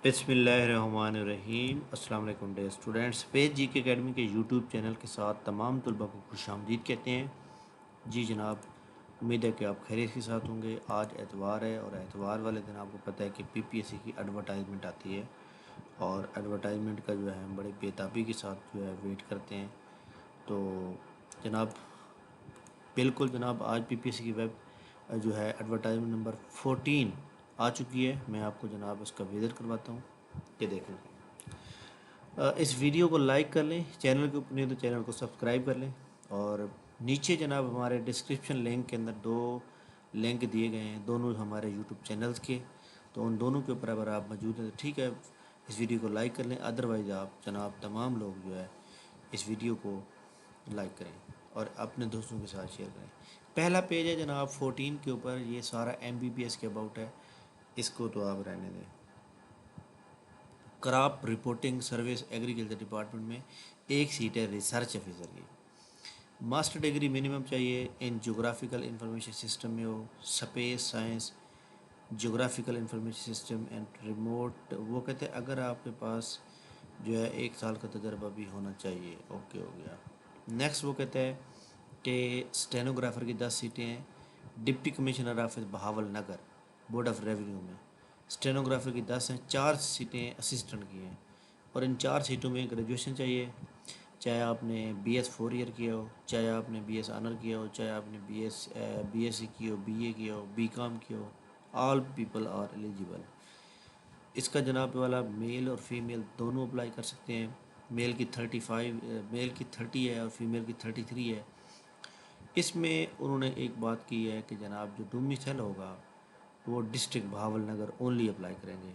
بسم اللہ الرحمن الرحیم۔ السلام علیکم ڈے اسٹوڈینٹس، پیج جی کے اکیڈمی کے یوٹیوب چینل کے ساتھ تمام طلباء کو خوش آمدید کہتے ہیں۔ جی جناب، امید ہے کہ آپ خیریت کے ساتھ ہوں گے۔ آج اتوار ہے اور اتوار والے دن آپ کو پتہ ہے کہ پی پی ایس سی کی ایڈورٹائزمنٹ آتی ہے، اور ایڈورٹائزمنٹ کا جو ہے ہم بڑے بےتابی کے ساتھ جو ہے ویٹ کرتے ہیں۔ تو جناب بالکل جناب، آج پی پی ایس سی کی ویب جو ہے ایڈورٹائزمنٹ نمبر 14 آ چکی ہے۔ میں آپ کو جناب اس کا وزٹ کرواتا ہوں کہ دیکھیں۔ اس ویڈیو کو لائک کر لیں، چینل کے اوپر نہیں تو چینل کو سبسکرائب کر لیں، اور نیچے جناب ہمارے ڈسکرپشن لنک کے اندر 2 لنک دیے گئے ہیں، دونوں ہمارے یوٹیوب چینلز کے، تو ان دونوں کے اوپر اگر آپ موجود ہیں تو ٹھیک ہے، اس ویڈیو کو لائک کر لیں، ادروائز آپ جناب تمام لوگ جو ہے اس ویڈیو کو لائک کریں اور اپنے دوستوں کے ساتھ شیئر کریں۔ پہلا پیج ہے جناب 14 کے اوپر، یہ سارا ایم بی بی ایس کے اباؤٹ ہے، اس کو تو آپ رہنے دیں۔ Crop reporting service agriculture department میں ایک سیٹ ہے ریسرچ آفیسر کی۔ ماسٹر ڈگری منیمم چاہیے ان جغرافیکل انفارمیشن سسٹم میں ہو، space science, geographical information system and remote. وہ کہتے ہیں اگر آپ کے پاس جو ہے 1 سال کا تجربہ بھی ہونا چاہیے۔ اوکے ہو گیا۔ نیکسٹ وہ کہتے ہیں کہ اسٹینوگرافر کی 10 سیٹیں ہیں، deputy commissioner office Bahawal Nagar, board of revenue میں۔ اسٹینوگرافر کی 10 ہیں، 4 سیٹیں اسسٹنٹ کی ہیں، اور ان 4 سیٹوں میں گریجویشن چاہیے، چاہے آپ نے بی ایس 4 ایئر کیا ہو، چاہے آپ نے بی ایس آنر کیا ہو، چاہے آپ نے بی ایس سی کی ہو، بی اے کیا ہو، بی کام کیا ہو، آل پیپل آر ایلیجیبل۔ اس کا جناب والا میل اور فیمیل دونوں اپلائی کر سکتے ہیں۔ میل کی 30 ہے اور فیمیل کی 33 ہے۔ اس میں انہوں نے ایک بات کی ہے کہ جناب جو ڈومیسائل ہوگا وہ district Bahawal Nagar only apply کریں گے۔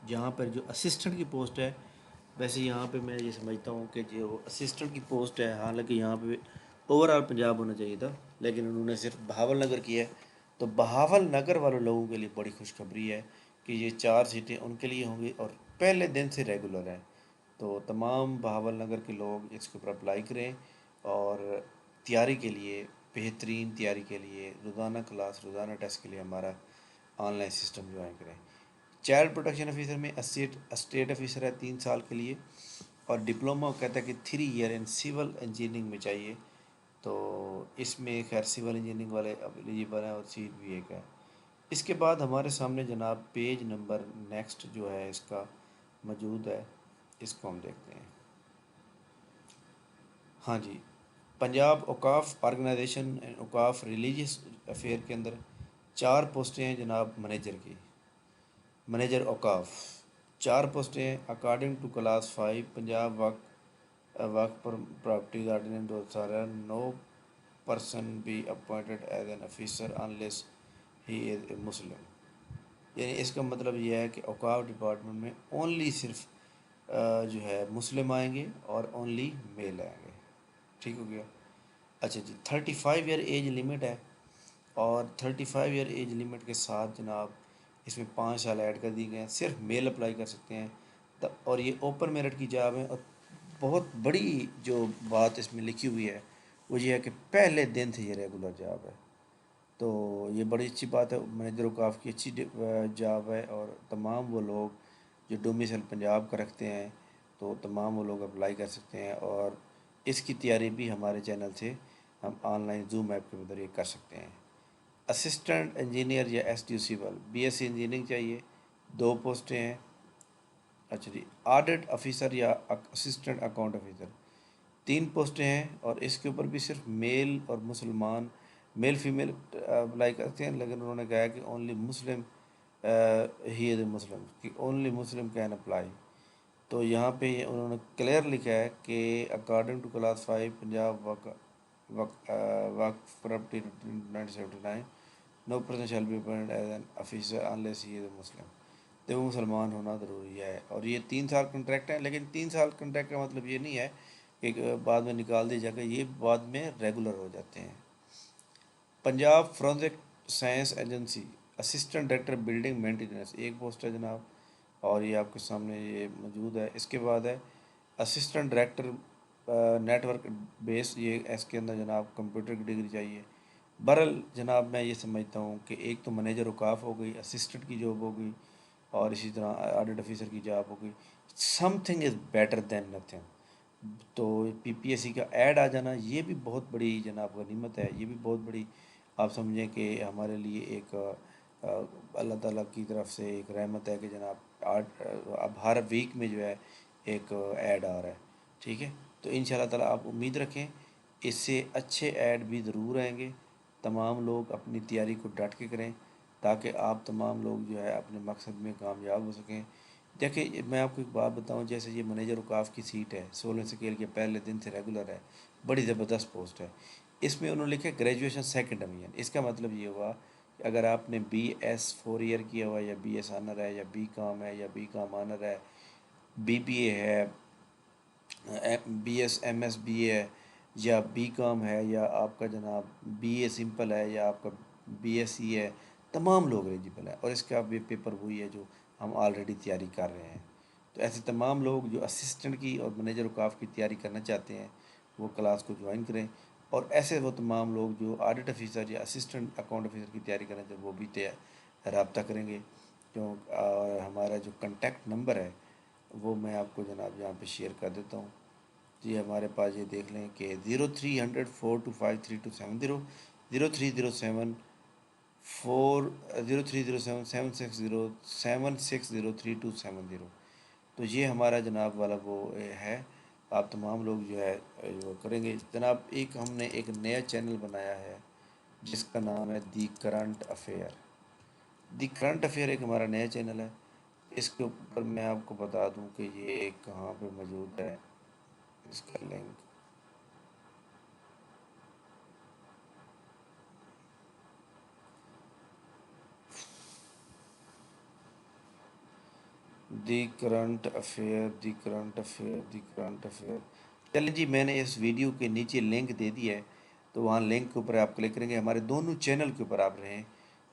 جہاں پر جو اسسٹنٹ کی پوسٹ ہے، ویسے یہاں پہ میں یہ سمجھتا ہوں کہ جو اسسٹنٹ کی پوسٹ ہے، حالانکہ یہاں پہ اوور آل پنجاب ہونا چاہیے تھا، لیکن انہوں نے صرف بہاول نگر کی ہے، تو بہاول نگر والے لوگوں کے لیے بڑی خوشخبری ہے کہ یہ 4 سیٹیں ان کے لیے ہوں گی اور پہلے دن سے ریگولر ہیں۔ تو تمام بہاول نگر کے لوگ اس کے اوپر اپلائی کریں، اور تیاری کے لیے، بہترین تیاری کے لیے روزانہ کلاس، روزانہ ٹیسٹ کے لیے ہمارا آن لائن سسٹم جوائن کریں۔ چائلڈ پروٹیکشن آفیسر میں اسٹیٹ آفیسر ہے 3 سال کے لیے، اور ڈپلومہ کہتا ہے کہ 3 ایئر ان سول انجینئرنگ میں چاہیے، تو اس میں خیر سول انجینئرنگ والے اب ایلیجیبل ہیں اور سیٹ بھی ایک ہے۔ اس کے بعد ہمارے سامنے جناب پیج نمبر نیکسٹ جو ہے اس کا موجود ہے، اس کو ہم دیکھتے ہیں۔ ہاں جی، پنجاب اوقاف آرگنائزیشن اوقاف ریلیجیس افیئر کے اندر 4 پوسٹیں ہیں جناب منیجر کی، منیجر اوقاف 4 پوسٹیں ہیں۔ According to class 5 Punjab Waqf properties ordinance 2018، no person be appointed as an officer unless he is a Muslim. یعنی اس کا مطلب یہ ہے کہ اوقاف ڈپارٹمنٹ میں اونلی صرف جو ہے مسلم آئیں گے اور اونلی میل آئیں گے۔ ٹھیک ہو گیا۔ اچھا جی، 35 ایئر ایج لمٹ ہے، اور 35 ایئر ایج لمٹ کے ساتھ جناب اس میں 5 سال ایڈ کر دی گئے ہیں، صرف میل اپلائی کر سکتے ہیں، اور یہ اوپن میرٹ کی جاب ہے۔ اور بہت بڑی جو بات اس میں لکھی ہوئی ہے وہ یہ ہے کہ پہلے دن سے یہ ریگولر جاب ہے، تو یہ بڑی اچھی بات ہے، منیجر اوقاف کی اچھی جاب ہے، اور تمام وہ لوگ جو ڈومیسائل پنجاب کا رکھتے ہیں تو تمام وہ لوگ اپلائی کر سکتے ہیں، اور اس کی تیاری بھی ہمارے چینل سے ہم آن لائن زوم ایپ کے ذریعے کر سکتے ہیں۔ اسسٹنٹ انجینئر یا S T civil B S C engineering چاہیے، 2 پوسٹیں ہیں۔ اچھا جی، آڈٹ آفیسر یا اسسٹنٹ اکاؤنٹ آفیسر 3 پوسٹیں ہیں، اور اس کے اوپر بھی صرف میل اور مسلمان، میل فیمیل اپلائی کرتے ہیں، لیکن انہوں نے کہا ہے کہ only Muslim he is a مسلم، کہ اونلی مسلم کین اپلائی۔ تو یہاں پہ انہوں نے کلیئر لکھا ہے کہ according to class 5 Punjab Waqf property 1979، no person shall be appointed as an officer unless he is a Muslim. تو وہ مسلمان ہونا ضروری ہے، اور یہ 3 سال کنٹریکٹ ہے، لیکن 3 سال کنٹریکٹ کا مطلب یہ نہیں ہے کہ بعد میں نکال دی جائے گا، یہ بعد میں ریگولر ہو جاتے ہیں۔ Punjab forensic science agency assistant director building maintenance 1 post ہے جناب، اور یہ آپ کے سامنے یہ موجود ہے۔ اس کے بعد ہے assistant director net work base, یہ اس کے اندر جناب کمپیوٹر کی ڈگری چاہیے۔ برل جناب میں یہ سمجھتا ہوں کہ ایک تو منیجر اوقاف ہو گئی، اسسٹنٹ کی جاب ہو گئی، اور اسی طرح آڈٹ آفیسر کی جاب ہوگی. Some thing is better than nothing. تو پی پی ایس سی کا ایڈ آ جانا یہ بھی بہت بڑی جناب غنیمت ہے. یہ بھی بہت بڑی آپ سمجھیں کہ ہمارے لیے ایک اللہ تعالیٰ کی طرف سے ایک رحمت ہے کہ جناب اب ہر ویک میں جو ہے ایک ایڈ آ رہا ہے. ٹھیک ہے، تو ان شاء اللہ تعالیٰ آپ امید رکھیں اس سے اچھے ایڈ بھی ضرور آئیں گے. تمام لوگ اپنی تیاری کو ڈٹ کے کریں تاکہ آپ تمام لوگ جو ہے اپنے مقصد میں کامیاب ہو سکیں. دیکھیں میں آپ کو ایک بات بتاؤں، جیسے یہ منیجر اوقاف کی سیٹ ہے 16 سکیل کے پہلے دن سے ریگولر ہے، بڑی زبردست پوسٹ ہے. اس میں انہوں نے لکھا گریجویشن سیکنڈ ڈویژن. اس کا مطلب یہ ہوا کہ اگر آپ نے بی ایس 4 ایئر کیا ہوا یا بی ایس آنر ہے یا بی کام ہے یا بی کام آنر ہے، بی بی اے ہے، B S M S B A ہے یا بی کام ہے یا آپ کا جناب بی اے سمپل ہے یا آپ کا بی ایس سی ہے، تمام لوگ ایلیجیبل ہیں. اور اس کا بھی پیپر وہی ہے جو ہم آلریڈی تیاری کر رہے ہیں. تو ایسے تمام لوگ جو اسسٹنٹ کی اور منیجر اوقاف کی تیاری کرنا چاہتے ہیں وہ کلاس کو جوائن کریں. اور ایسے وہ تمام لوگ جو آڈٹ آفیسر یا اسسٹنٹ اکاؤنٹ آفیسر کی تیاری کرنا چاہتے ہیں وہ بھی رابطہ کریں گے. اور ہمارا جو کنٹیکٹ نمبر ہے وہ میں آپ کو جناب یہاں پہ شیئر کر دیتا ہوں. جی ہمارے پاس یہ دیکھ لیں کہ 0300 425 3270 0307 تو یہ ہمارا جناب والا وہ ہے. آپ تمام لوگ جو ہے وہ کریں گے جناب. ہم نے ایک نیا چینل بنایا ہے جس کا نام ہے the current affair. The current affair ایک ہمارا نیا چینل ہے. اس کے اوپر میں آپ کو بتا دوں کہ یہ کہاں پہ موجود ہے. اس کا link the current affair the current affair the current affair. چلیں جی، میں نے اس ویڈیو کے نیچے لنک دے دی ہے تو وہاں لنک کے اوپر آپ کلک کریں گے. ہمارے دونوں چینل کے اوپر آپ رہیں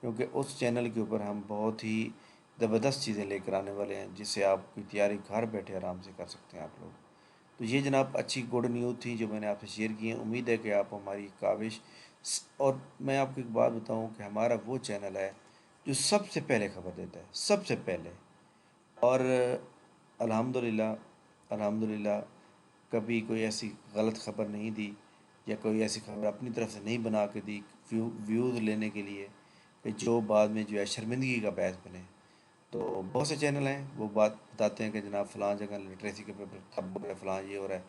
کیونکہ اس چینل کے اوپر ہم بہت ہی زبردست چیزیں لے کر آنے والے ہیں جس سے آپ کی تیاری گھر بیٹھے آرام سے کر سکتے ہیں آپ لوگ. تو یہ جناب اچھی گڈ نیوز تھی جو میں نے آپ سے شیئر کی ہیں. امید ہے کہ آپ ہماری کاوش اور میں آپ کو ایک بات بتاؤں کہ ہمارا وہ چینل ہے جو سب سے پہلے خبر دیتا ہے، سب سے پہلے. اور الحمدللہ الحمدللہ کبھی کوئی ایسی غلط خبر نہیں دی یا کوئی ایسی خبر اپنی طرف سے نہیں بنا کے دی ویوز لینے کے لیے کہ جو بعد میں جو ہے شرمندگی کا باعث بنے. تو بہت سے چینل ہیں وہ بات بتاتے ہیں کہ جناب فلاں جگہ لٹریسی کے پیپر ٹھپ ہو رہا ہے، فلاں یہ ہو رہا ہے،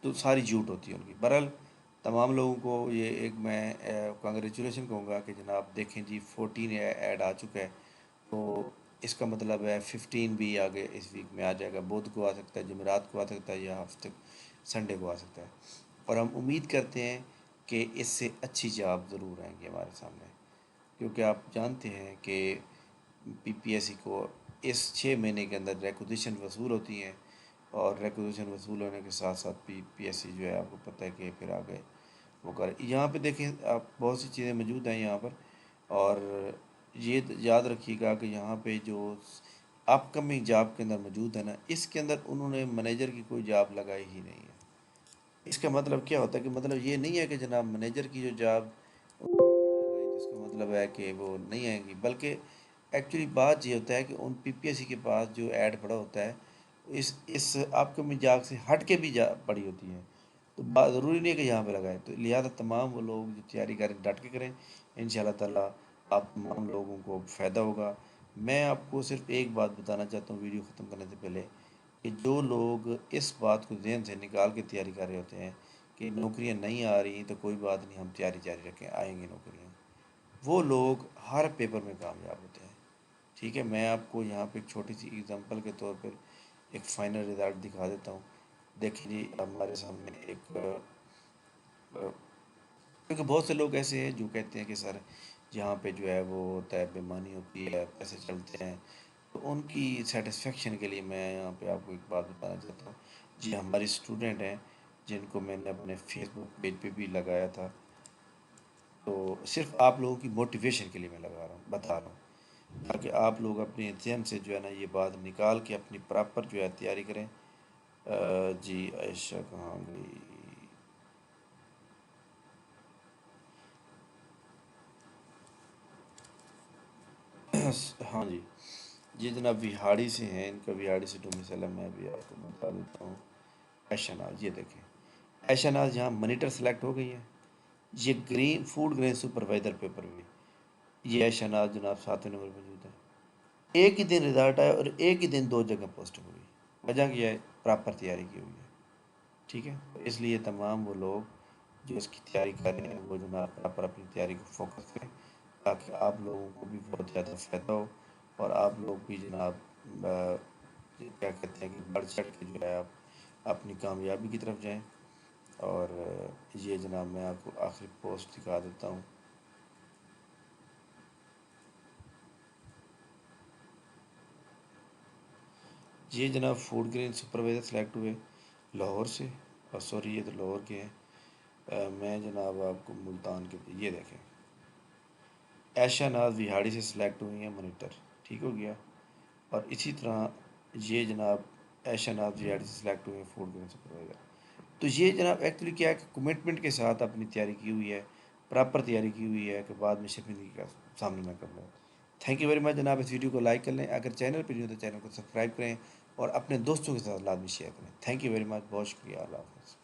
تو ساری جھوٹ ہوتی ہے ان کی. بہرحال تمام لوگوں کو یہ ایک میں کانگریچولیشن کہوں گا کہ جناب دیکھیں جی 14 ایڈ آ چکا ہے. تو اس کا مطلب ہے 15 بھی آگے اس ویک میں آ جائے گا. بدھ کو آ سکتا ہے، جمعرات کو آ سکتا ہے یا ہفتے سنڈے کو آ سکتا ہے. اور ہم امید کرتے ہیں کہ اس سے اچھی جاب ضرور آئیں گی ہمارے سامنے کیونکہ آپ جانتے ہیں کہ پی پی ایس سی کو اس 6 مہینے کے اندر ریکوزیشن وصول ہوتی ہیں اور ریکوزیشن وصول ہونے کے ساتھ ساتھ پی پی ایس سی جو ہے آپ کو پتہ ہے کہ پھر آگے وہ کر یہاں پہ دیکھیں آپ بہت سی چیزیں موجود ہیں یہاں پر. اور یہ یاد رکھیے گا کہ یہاں پہ جو اپ کمنگ جاب کے اندر موجود ہے نا، اس کے اندر انہوں نے منیجر کی کوئی جاب لگائی ہی نہیں ہے. اس کا مطلب کیا ہوتا ہے کہ مطلب یہ نہیں ہے کہ جناب منیجر کی جو جاب لگائی جس کا مطلب ہے کہ وہ نہیں آئیں گی، بلکہ ایکچولی بات یہ ہوتا ہے کہ ان پی پی ایس سی کے پاس جو ایڈ پڑا ہوتا ہے اس آپ کمنگ جاب سے ہٹ کے بھی پڑی ہوتی ہے. تو بات ضروری نہیں ہے کہ یہاں پہ لگائیں. تو لہٰذا تمام وہ لوگ جو تیاری کریں ڈٹ کے کریں. ان شاء اللہ تعالیٰ آپ تمام لوگوں کو فائدہ ہوگا. میں آپ کو صرف ایک بات بتانا چاہتا ہوں ویڈیو ختم کرنے سے پہلے کہ جو لوگ اس بات کو ذہن سے نکال کے تیاری کر رہے ہوتے ہیں کہ نوکریاں نہیں آ رہی تو کوئی بات نہیں، ہم تیاری جاری رکھیں آئیں گی نوکریاں، وہ لوگ ہر پیپر میں کامیاب ہوتے ہیں. ٹھیک ہے، میں آپ کو یہاں پہ ایک چھوٹی سی اگزامپل کے طور پر ایک فائنل رزلٹ دکھا دیتا ہوں. دیکھیں جی ہمارے سامنے ایک کیونکہ بہت سے لوگ ایسے ہیں جو کہتے ہیں کہ سر جہاں پہ جو ہے وہ ہوتا ہے بےمانی ہوتی ہے، پیسے چلتے ہیں. تو ان کی سیٹسفیکشن کے لیے میں یہاں پہ آپ کو ایک بات بتانا چاہتا ہوں. جی ہماری اسٹوڈنٹ ہیں جن کو میں نے اپنے فیس بک پیج پہ بھی لگایا تھا، تو صرف آپ لوگوں کی موٹیویشن کے لیے میں لگا رہا ہوں، بتا رہا ہوں تاکہ آپ لوگ اپنے ذہن سے جو ہے نا یہ بات نکال کے اپنی پراپر جو ہے تیاری کریں. جی عائشہ کہاں گئی؟ ہاں جی، یہ جناب وہاڑی سے ہیں، ان کا وہاڑی سے ڈومیسائل ہے، میں بھی آپ کو بتا دیتا ہوں۔ ایشا ناز، یہ دیکھیں ایشا ناز یہاں منیٹر سلیکٹ ہو گئی ہے، یہ green food green supervisor paper میں، یہ ایشا ناز جناب 7 نمبر موجود ہے۔ ایک ہی دن رزلٹ آیا اور ایک ہی دن 2 جگہ پوسٹنگ ہوئی، وجہ کیا ہے؟ پراپر تیاری کی ہوئی ہے، ٹھیک ہے۔ اس لیے تمام وہ لوگ جو اس کی تیاری کر رہے ہیں وہ جناب پراپر اپنی تیاری کو فوکس کریں، تاکہ آپ لوگوں کو بھی بہت زیادہ فائدہ ہو اور آپ لوگ بھی جناب کیا کہتے ہیں کہ بڑھ چڑھ کے جو ہے آپ اپنی کامیابی کی طرف جائیں۔ اور یہ جناب میں آپ کو آخری پوسٹ دکھا دیتا ہوں۔ یہ جناب فوڈ گرین سپروائزر سلیکٹ ہوئے لاہور سے، اور سوری یہ تو لاہور کے ہیں، میں جناب آپ کو ملتان کے، یہ دیکھیں ایشا ناز وہاڑی سے سلیکٹ ہوئی ہیں منیٹر، ٹھیک ہو گیا۔ اور اسی طرح یہ جناب ایشا ناز وہاڑی سے سلیکٹ ہوئی ہیں فوڈ گرین سپروائزر۔ تو یہ جناب ایکچولی کیا ہے کہ کمٹمنٹ کے ساتھ اپنی تیاری کی ہوئی ہے، پراپر تیاری کی ہوئی ہے کہ بعد میں شرمندگی کا سامنا نہ کرنا ہو۔ تھینک یو ویری مچ جناب، اس ویڈیو کو لائک کر لیں، اگر چینل پہ نہیں ہو تو چینل کو سبسکرائب کریں اور اپنے دوستوں کے ساتھ لازمی شیئر کریں۔ تھینک یو ویری مچ، بہت شکریہ، اللہ حافظ۔